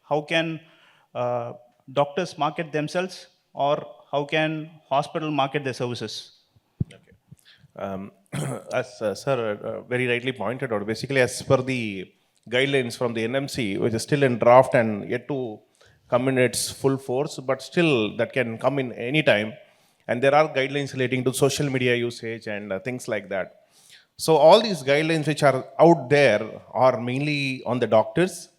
how can doctors market themselves, or how can hospital market their services? Um, as sir very rightly pointed out, basically as per the guidelines from the NMC, which is still in draft and yet to come in its full force, but still that can come in any time. And there are guidelines relating to social media usage and things like that. So all these guidelines which are out there are mainly on the doctors.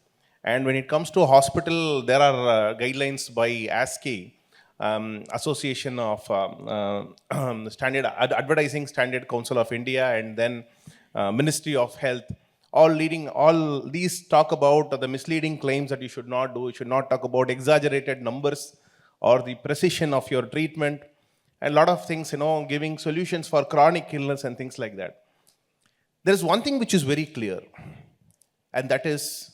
And when it comes to hospital, there are guidelines by ASCII, Association of Advertising Standard Council of India, and then Ministry of Health. All these talk about the misleading claims that you should not do. You should not talk about exaggerated numbers or the precision of your treatment, and a lot of things, giving solutions for chronic illness and things like that. There is one thing which is very clear, and that is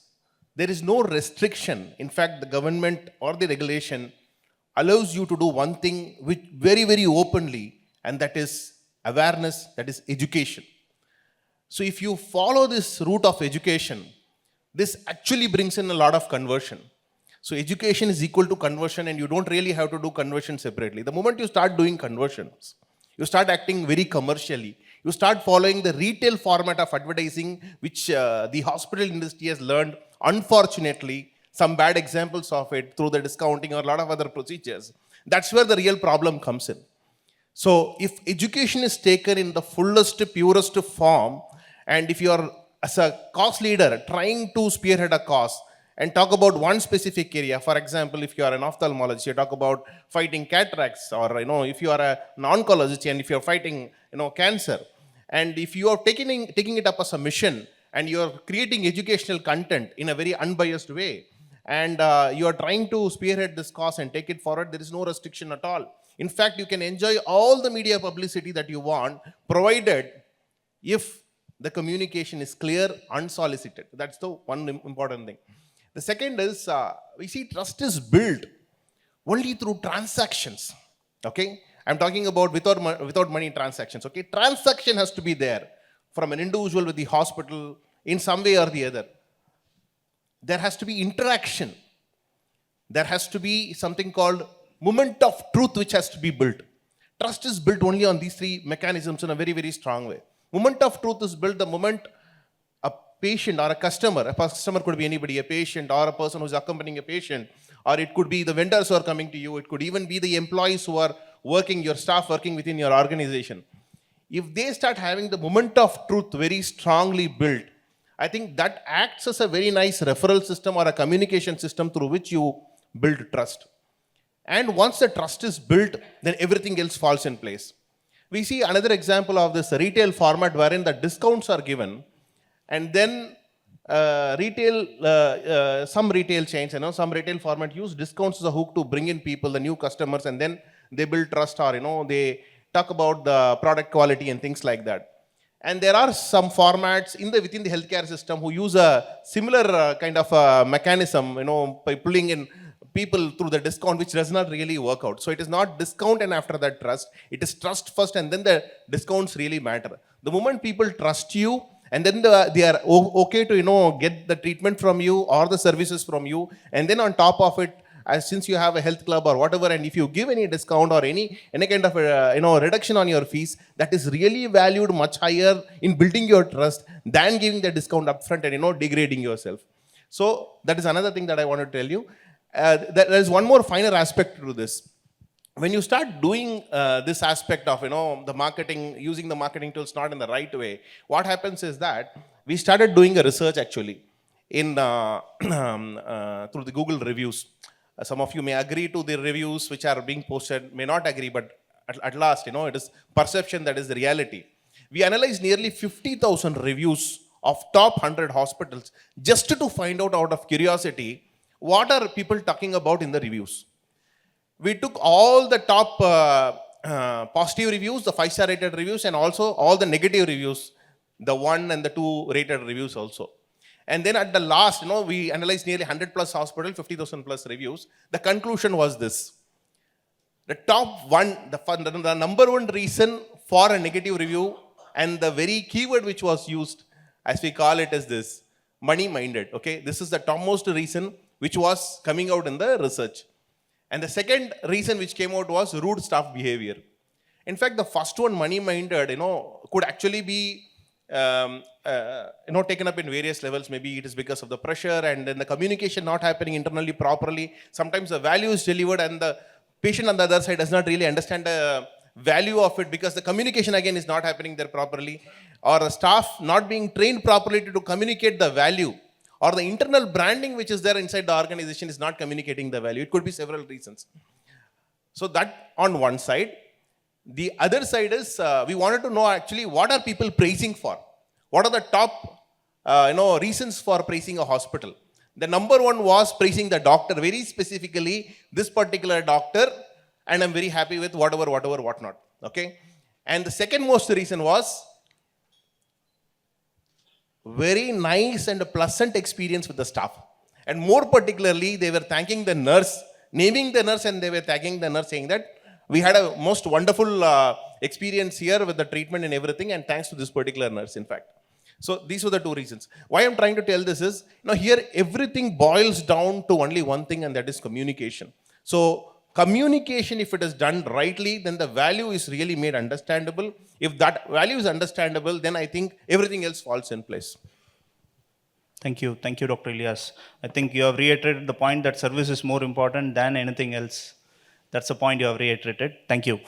there is no restriction. In fact, the government or the regulation allows you to do one thing which very, very openly, and that is awareness, that is education. So if you follow this route of education, this actually brings in a lot of conversion. So education is equal to conversion, and you don't really have to do conversion separately. The moment you start doing conversions, you start acting very commercially. You start following the retail format of advertising, which the hospital industry has learned, unfortunately, some bad examples of it through the discounting or a lot of other procedures. That's where the real problem comes in. So if education is taken in the fullest, purest form, and if you are, as a cause leader, trying to spearhead a cause and talk about one specific area, for example, if you are an ophthalmologist, you talk about fighting cataracts, or if you are an oncologist and if you are fighting cancer, and if you are taking it up as a mission and you are creating educational content in a very unbiased way, and you are trying to spearhead this cause and take it forward, there is no restriction at all. In fact, you can enjoy all the media publicity that you want, provided if the communication is clear, unsolicited. That's the one important thing. The second is, we see trust is built only through transactions. Okay? I'm talking about without money transactions. Okay? Transaction has to be there from an individual with the hospital in some way or the other. There has to be interaction. There has to be something called moment of truth which has to be built. Trust is built only on these three mechanisms in a very, very strong way. Moment of truth is built the moment a patient or a customer could be anybody, a patient or a person who's accompanying a patient, or it could be the vendors who are coming to you, it could even be the employees who are working, your staff working within your organization. If they start having the moment of truth very strongly built, I think that acts as a very nice referral system or a communication system through which you build trust. And once the trust is built, then everything else falls in place. We see another example of this retail format wherein the discounts are given, and then some retail chains, some retail format use discounts as a hook to bring in people, the new customers, and then they build trust, or they talk about the product quality and things like that. And there are some formats within the healthcare system who use a similar kind of mechanism, by pulling in people through the discount, which does not really work out. So it is not discount and after that trust. It is trust first, and then the discounts really matter. The moment people trust you, and then they are okay to get the treatment from you or the services from you, and then on top of it, since you have a health club or whatever, and if you give any discount or any kind of reduction on your fees, that is really valued much higher in building your trust than giving the discount upfront and degrading yourself. So that is another thing that I want to tell you. There is one more finer aspect to this. When you start doing this aspect of the marketing, using the marketing tools not in the right way, what happens is that we started doing a research actually in through the Google reviews. Some of you may agree to the reviews which are being posted, may not agree, but at last, it is perception that is the reality. We analyzed nearly 50,000 reviews of top 100 hospitals just to find out of curiosity, what are people talking about in the reviews. We took all the top positive reviews, the 5-star rated reviews, and also all the negative reviews, the 1 and the 2 rated reviews also. And then at the last, we analyzed nearly 100 plus hospitals, 50,000 plus reviews. The conclusion was this. The top one, the number one reason for a negative review, and the very keyword which was used, as we call it, is this: money-minded. Okay, this is the topmost reason which was coming out in the research. And the second reason which came out was rude staff behavior. In fact, the first one, money-minded, could actually be taken up in various levels. Maybe it is because of the pressure and then the communication not happening internally properly. Sometimes the value is delivered and the patient on the other side does not really understand the value of it because the communication again is not happening there properly, or the staff not being trained properly to communicate the value, or the internal branding which is there inside the organization is not communicating the value. It could be several reasons. So that on one side. The other side is we wanted to know actually what are people praising for? What are the top reasons for praising a hospital? The number one was praising the doctor, very specifically this particular doctor, and I'm very happy with whatever, whatnot. Okay. And the second most reason was very nice and pleasant experience with the staff. And more particularly, they were thanking the nurse, naming the nurse, and they were thanking the nurse saying that we had a most wonderful experience here with the treatment and everything, and thanks to this particular nurse, in fact. So these were the two reasons. Why I'm trying to tell this is, here everything boils down to only one thing, and that is communication. So communication, if it is done rightly, then the value is really made understandable. If that value is understandable, then I think everything else falls in place. Thank you, Dr. Ilyas. I think you have reiterated the point that service is more important than anything else. That's the point you have reiterated. Thank you.